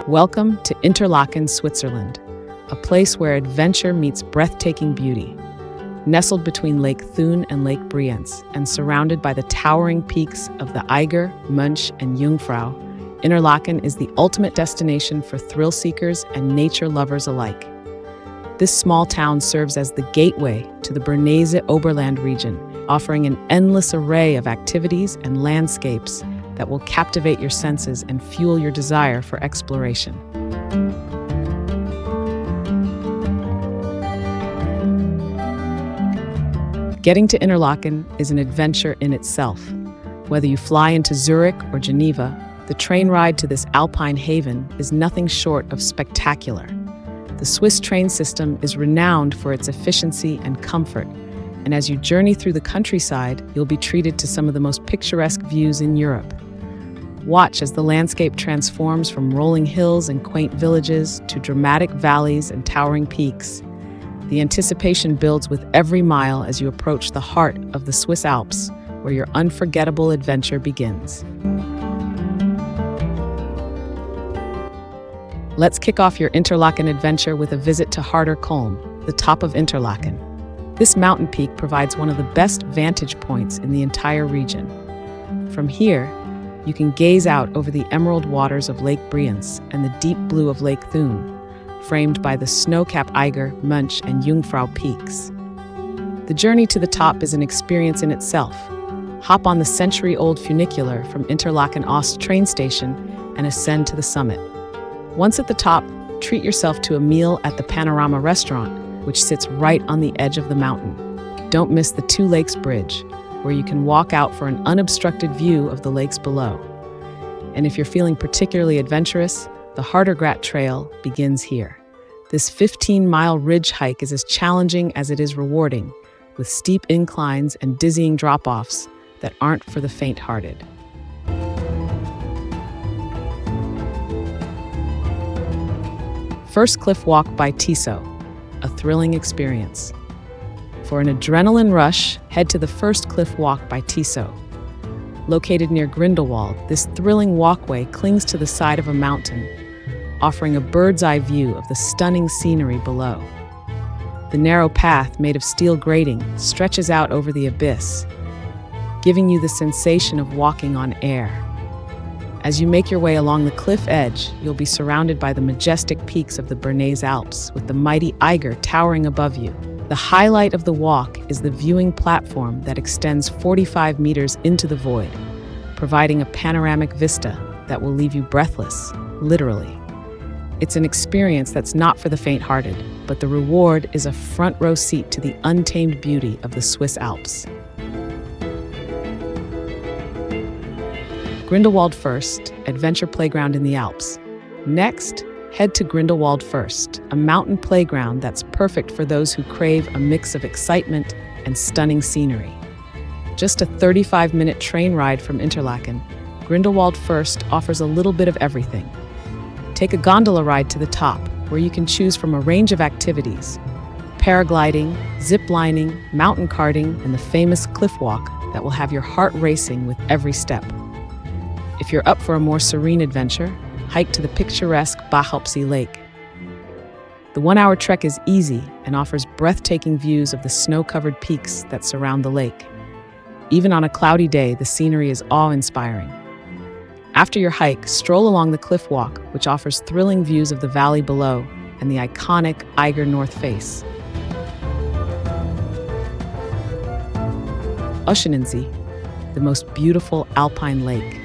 Welcome to Interlaken, Switzerland, a place where adventure meets breathtaking beauty. Nestled between Lake Thun and Lake Brienz and surrounded by the towering peaks of the Eiger, Mönch, and Jungfrau, Interlaken is the ultimate destination for thrill seekers and nature lovers alike. This small town serves as the gateway to the Bernese Oberland region, offering an endless array of activities and landscapes that will captivate your senses and fuel your desire for exploration. Getting to Interlaken is an adventure in itself. Whether you fly into Zurich or Geneva, the train ride to this alpine haven is nothing short of spectacular. The Swiss train system is renowned for its efficiency and comfort, and as you journey through the countryside, you'll be treated to some of the most picturesque views in Europe. Watch as the landscape transforms from rolling hills and quaint villages to dramatic valleys and towering peaks. The anticipation builds with every mile as you approach the heart of the Swiss Alps, where your unforgettable adventure begins. Let's kick off your Interlaken adventure with a visit to Harder Kulm, the top of Interlaken. This mountain peak provides one of the best vantage points in the entire region. From here, you can gaze out over the emerald waters of Lake Brienz and the deep blue of Lake Thun, framed by the snow-capped Eiger, Mönch, and Jungfrau peaks. The journey to the top is an experience in itself. Hop on the century-old funicular from Interlaken Ost train station and ascend to the summit. Once at the top, treat yourself to a meal at the Panorama restaurant, which sits right on the edge of the mountain. Don't miss the Two Lakes Bridge, where you can walk out for an unobstructed view of the lakes below. And if you're feeling particularly adventurous, the Hardergrat Trail begins here. This 15-mile ridge hike is as challenging as it is rewarding, with steep inclines and dizzying drop-offs that aren't for the faint-hearted. First cliff walk by Tissot, a thrilling experience. For an adrenaline rush, head to the first cliff walk by Tissot. Located near Grindlewald, this thrilling walkway clings to the side of a mountain, offering a bird's-eye view of the stunning scenery below. The narrow path, made of steel grating, stretches out over the abyss, giving you the sensation of walking on air. As you make your way along the cliff edge, you'll be surrounded by the majestic peaks of the Bernese Alps, with the mighty Eiger towering above you. The highlight of the walk is the viewing platform that extends 45 meters into the void, providing a panoramic vista that will leave you breathless, literally. It's an experience that's not for the faint-hearted, but the reward is a front-row seat to the untamed beauty of the Swiss Alps. Grindelwald First, adventure playground in the Alps. Next, head to Grindelwald First, a mountain playground that's perfect for those who crave a mix of excitement and stunning scenery. Just a 35-minute train ride from Interlaken, Grindelwald First offers a little bit of everything. Take a gondola ride to the top, where you can choose from a range of activities: paragliding, ziplining, mountain karting, and the famous cliff walk that will have your heart racing with every step. If you're up for a more serene adventure, hike to the picturesque Edzisee Lake. The one-hour trek is easy and offers breathtaking views of the snow-covered peaks that surround the lake. Even on a cloudy day, the scenery is awe-inspiring. After your hike, stroll along the cliff walk, which offers thrilling views of the valley below and the iconic Eiger North Face. Schynige, the most beautiful alpine lake.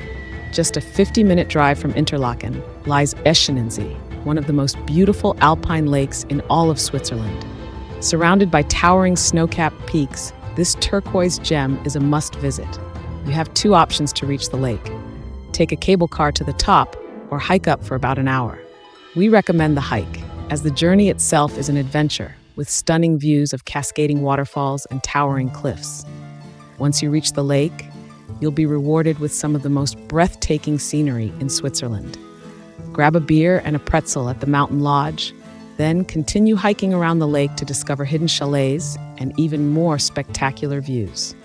Just a 50-minute drive from Interlaken lies Schynige, one of the most beautiful alpine lakes in all of Switzerland. Surrounded by towering snow-capped peaks, this turquoise gem is a must-visit. You have two options to reach the lake: take a cable car to the top or hike up for about an hour. We recommend the hike, as the journey itself is an adventure, with stunning views of cascading waterfalls and towering cliffs. Once you reach the lake, you'll be rewarded with some of the most breathtaking scenery in Switzerland. Grab a beer and a pretzel at the mountain lodge, then continue hiking around the lake to discover hidden chalets and even more spectacular views.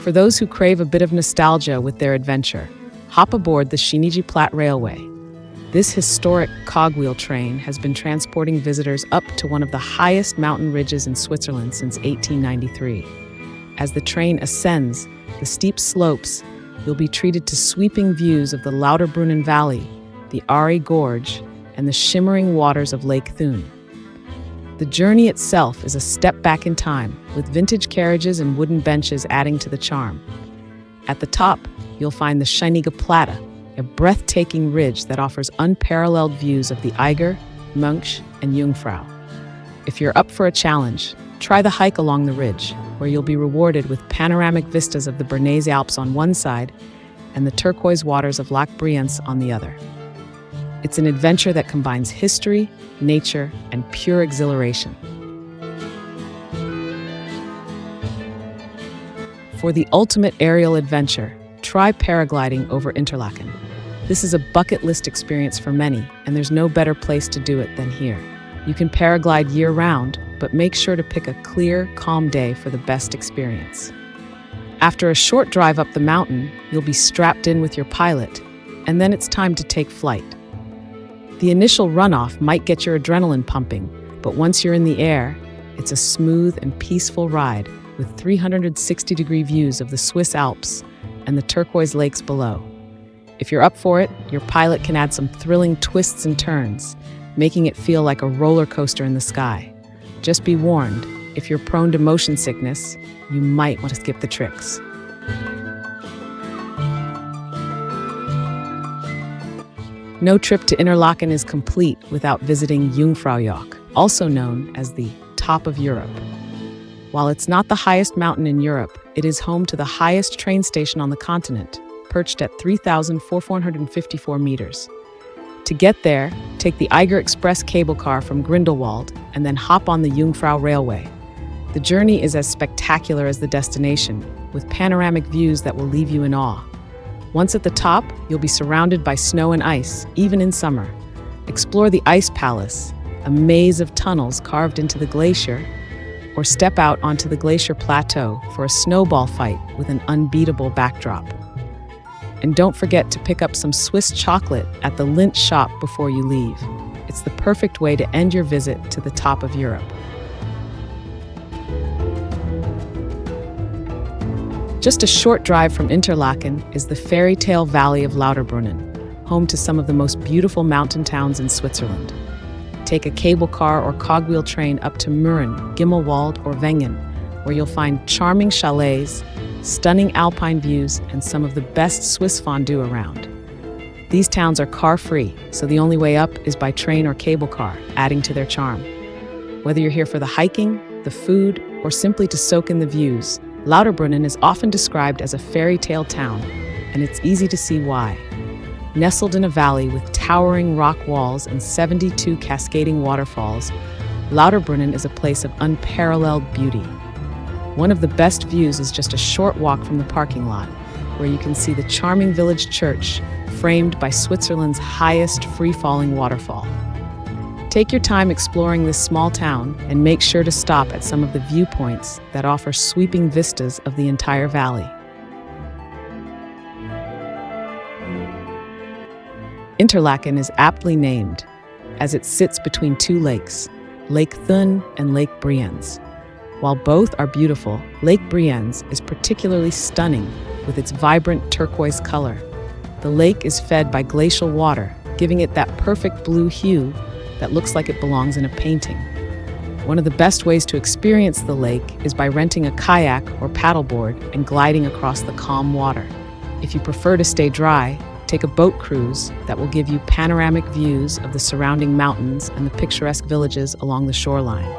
For those who crave a bit of nostalgia with their adventure, hop aboard the Schynige Platte Railway. This historic cogwheel train has been transporting visitors up to one of the highest mountain ridges in Switzerland since 1893. As the train ascends the steep slopes, you'll be treated to sweeping views of the Lauterbrunnen Valley, the Ari Gorge, and the shimmering waters of Lake Thun. The journey itself is a step back in time, with vintage carriages and wooden benches adding to the charm. At the top, you'll find the Schynige Platte, a breathtaking ridge that offers unparalleled views of the Eiger, Mönch, and Jungfrau. If you're up for a challenge, try the hike along the ridge, where you'll be rewarded with panoramic vistas of the Bernese Alps on one side and the turquoise waters of Lake Brienz on the other. It's an adventure that combines history, nature, and pure exhilaration. For the ultimate aerial adventure, try paragliding over Interlaken. This is a bucket list experience for many, and there's no better place to do it than here. You can paraglide year-round, but make sure to pick a clear, calm day for the best experience. After a short drive up the mountain, you'll be strapped in with your pilot, and then it's time to take flight. The initial runoff might get your adrenaline pumping, but once you're in the air, it's a smooth and peaceful ride with 360-degree views of the Swiss Alps and the turquoise lakes below. If you're up for it, your pilot can add some thrilling twists and turns, making it feel like a roller coaster in the sky. Just be warned, if you're prone to motion sickness, you might want to skip the tricks. No trip to Interlaken is complete without visiting Jungfraujoch, also known as the top of Europe. While it's not the highest mountain in Europe, it is home to the highest train station on the continent, perched at 3,454 meters. To get there, take the Eiger Express cable car from Grindlewald and then hop on the Jungfrau Railway. The journey is as spectacular as the destination, with panoramic views that will leave you in awe. Once at the top, you'll be surrounded by snow and ice, even in summer. Explore the Ice Palace, a maze of tunnels carved into the glacier, or step out onto the glacier plateau for a snowball fight with an unbeatable backdrop. And don't forget to pick up some Swiss chocolate at the Lindt shop before you leave. It's the perfect way to end your visit to the top of Europe. Just a short drive from Interlaken is the fairy tale valley of Lauterbrunnen, home to some of the most beautiful mountain towns in Switzerland. Take a cable car or cogwheel train up to Mürren, Grindelwald, or Wengen, where you'll find charming chalets, stunning alpine views, and some of the best Swiss fondue around. These towns are car-free, so the only way up is by train or cable car, adding to their charm. Whether you're here for the hiking, the food, or simply to soak in the views, Lauterbrunnen is often described as a fairy tale town, and it's easy to see why. Nestled in a valley with towering rock walls and 72 cascading waterfalls, Lauterbrunnen is a place of unparalleled beauty. One of the best views is just a short walk from the parking lot, where you can see the charming village church framed by Switzerland's highest free-falling waterfall. Take your time exploring this small town and make sure to stop at some of the viewpoints that offer sweeping vistas of the entire valley. Interlaken is aptly named, as it sits between two lakes, Lake Thun and Lake Brienz. While both are beautiful, Lake Brienz is particularly stunning with its vibrant turquoise color. The lake is fed by glacial water, giving it that perfect blue hue that looks like it belongs in a painting. One of the best ways to experience the lake is by renting a kayak or paddleboard and gliding across the calm water. If you prefer to stay dry, take a boat cruise that will give you panoramic views of the surrounding mountains and the picturesque villages along the shoreline.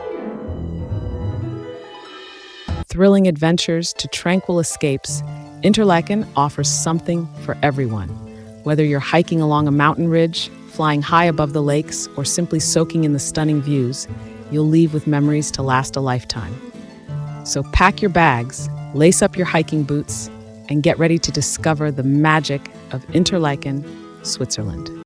Thrilling adventures to tranquil escapes, Interlaken offers something for everyone. Whether you're hiking along a mountain ridge, flying high above the lakes, or simply soaking in the stunning views, you'll leave with memories to last a lifetime. So pack your bags, lace up your hiking boots, and get ready to discover the magic of Interlaken, Switzerland.